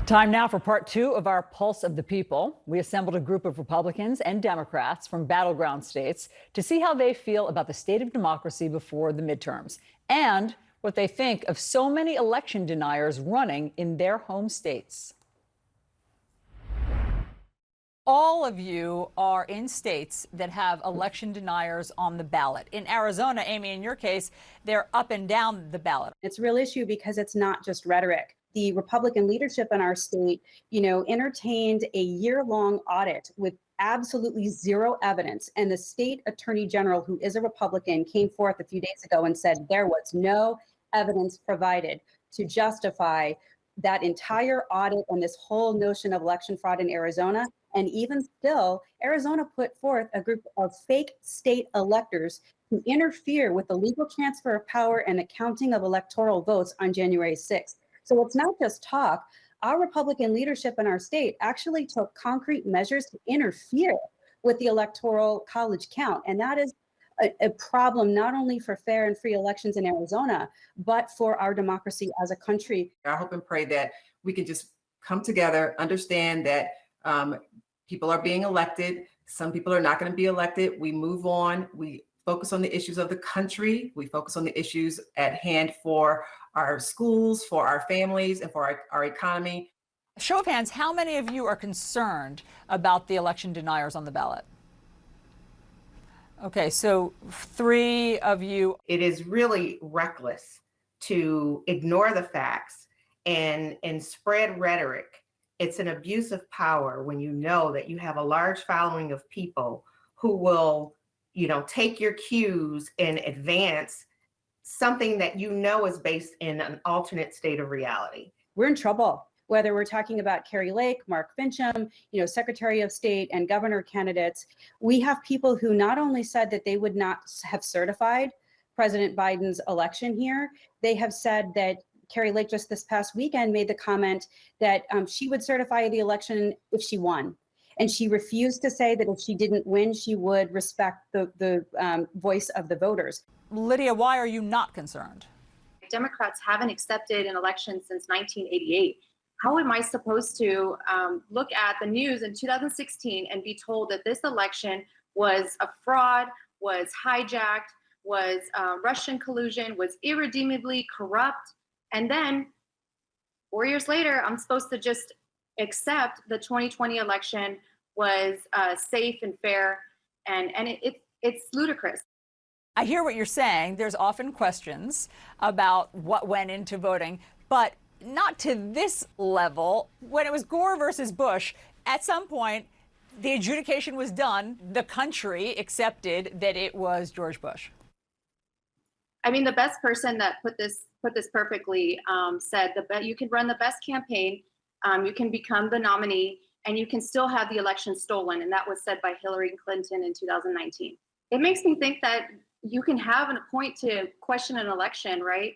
Time now for part two of our Pulse of the People. We assembled a group of Republicans and Democrats from battleground states to see how they feel about the state of democracy before the midterms and what they think of so many election deniers running in their home states. All of you are in states that have election deniers on the ballot. In Arizona, Amy, in your case, they're up and down the ballot. It's a real issue because it's not just rhetoric. The Republican leadership in our state, entertained a year-long audit with absolutely zero evidence. And the state attorney general, who is a Republican, came forth a few days ago and said there was no evidence provided to justify that entire audit and this whole notion of election fraud in Arizona. And even still, Arizona put forth a group of fake state electors to interfere with the legal transfer of power and the counting of electoral votes on January 6th. So it's not just talk. Our Republican leadership in our state actually took concrete measures to interfere with the electoral college count. And that is a problem not only for fair and free elections in Arizona, but for our democracy as a country. I hope and pray that we can just come together, understand that people are being elected. Some people are not going to be elected. We move on. We focus on the issues of the country. We focus on the issues at hand for our schools, for our families, and for our economy. Show of hands, how many of you are concerned about the election deniers on the ballot? Okay, so 3 of you. It is really reckless to ignore the facts and spread rhetoric. It's an abuse of power when you know that you have a large following of people who will, take your cues and advance something that is based in an alternate state of reality. We're in trouble. Whether we're talking about Carrie Lake, Mark Fincham, Secretary of State and governor candidates, we have people who not only said that they would not have certified President Biden's election here, they have said that Carrie Lake just this past weekend made the comment that she would certify the election if she won. And she refused to say that if she didn't win, she would respect the voice of the voters. Lydia, why are you not concerned? Democrats haven't accepted an election since 1988. How am I supposed to look at the news in 2016 and be told that this election was a fraud, was hijacked, was Russian collusion, was irredeemably corrupt, and then 4 years later, I'm supposed to just accept the 2020 election was safe and fair, and it's ludicrous. I hear what you're saying. There's often questions about what went into voting, but not to this level. When it was Gore versus Bush, at some point, the adjudication was done. The country accepted that it was George Bush. I mean, the best person that put this perfectly said that you can run the best campaign, you can become the nominee, and you can still have the election stolen. And that was said by Hillary Clinton in 2019. It makes me think that you can have a point to question an election, right?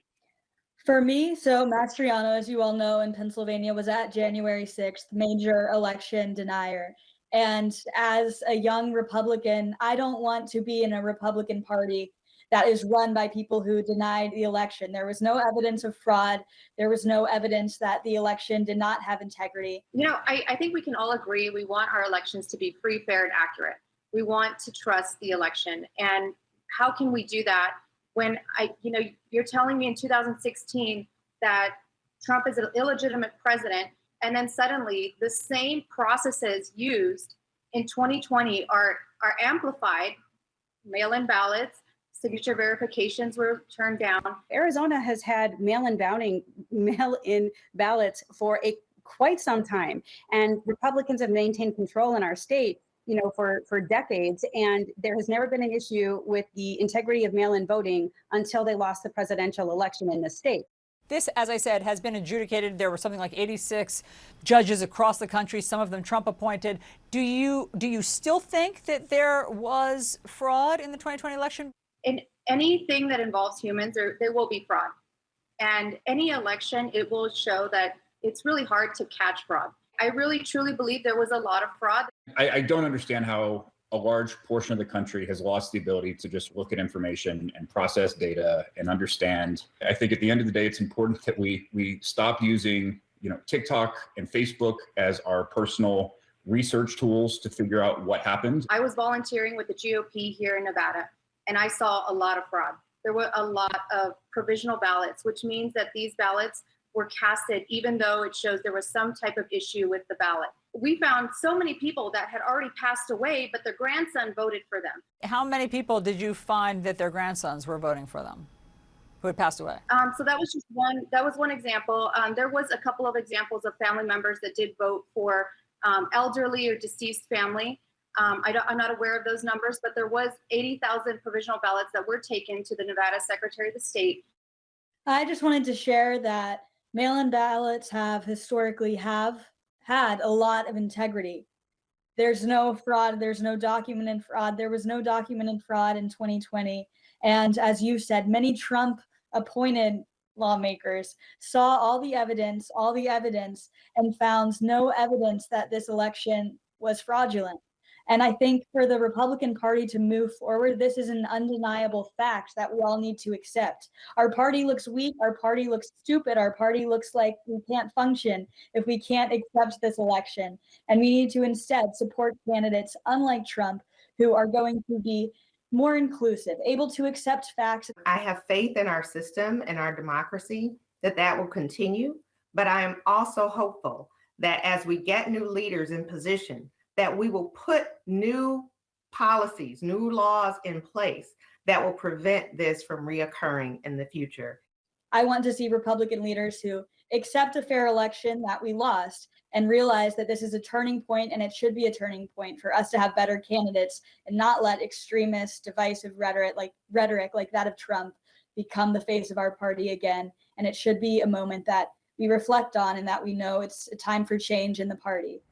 For me, so Mastriano, as you all know, in Pennsylvania was at January 6th, major election denier. And as a young Republican, I don't want to be in a Republican Party that is run by people who denied the election. There was no evidence of fraud. There was no evidence that the election did not have integrity. I think we can all agree we want our elections to be free, fair, and accurate. We want to trust the election. And how can we do that when you're telling me in 2016 that Trump is an illegitimate president, and then suddenly the same processes used in 2020 are amplified, mail-in ballots, signature verifications were turned down. Arizona has had mail-in ballots for quite some time, and Republicans have maintained control in our state, for decades, and there has never been an issue with the integrity of mail-in voting until they lost the presidential election in the state. This, as I said, has been adjudicated. There were something like 86 judges across the country, some of them Trump appointed. Do you still think that there was fraud in the 2020 election? In anything that involves humans, there will be fraud. And any election, it will show that it's really hard to catch fraud. I really, truly believe there was a lot of fraud. I don't understand how a large portion of the country has lost the ability to just look at information and process data and understand. I think at the end of the day, it's important that we stop using TikTok and Facebook as our personal research tools to figure out what happened. I was volunteering with the GOP here in Nevada, and I saw a lot of fraud. There were a lot of provisional ballots, which means that these ballots were casted even though it shows there was some type of issue with the ballot. We found so many people that had already passed away, but their grandson voted for them. How many people did you find that their grandsons were voting for them who had passed away? So that was just one. That was one example. There was a couple of examples of family members that did vote for elderly or deceased family. I'm not aware of those numbers, but there was 80,000 provisional ballots that were taken to the Nevada Secretary of the State. I just wanted to share that mail-in ballots have historically had a lot of integrity. There's no fraud. There's no documented fraud. There was no documented fraud in 2020. And as you said, many Trump appointed lawmakers saw all the evidence, and found no evidence that this election was fraudulent. And I think for the Republican Party to move forward, this is an undeniable fact that we all need to accept. Our party looks weak. Our party looks stupid. Our party looks like we can't function if we can't accept this election. And we need to instead support candidates unlike Trump, who are going to be more inclusive, able to accept facts. I have faith in our system and our democracy that will continue. But I am also hopeful that as we get new leaders in position, that we will put new policies, new laws in place that will prevent this from reoccurring in the future. I want to see Republican leaders who accept a fair election that we lost and realize that this is a turning point, and it should be a turning point for us to have better candidates and not let extremist, divisive rhetoric like that of Trump become the face of our party again. And it should be a moment that we reflect on and that we know it's a time for change in the party.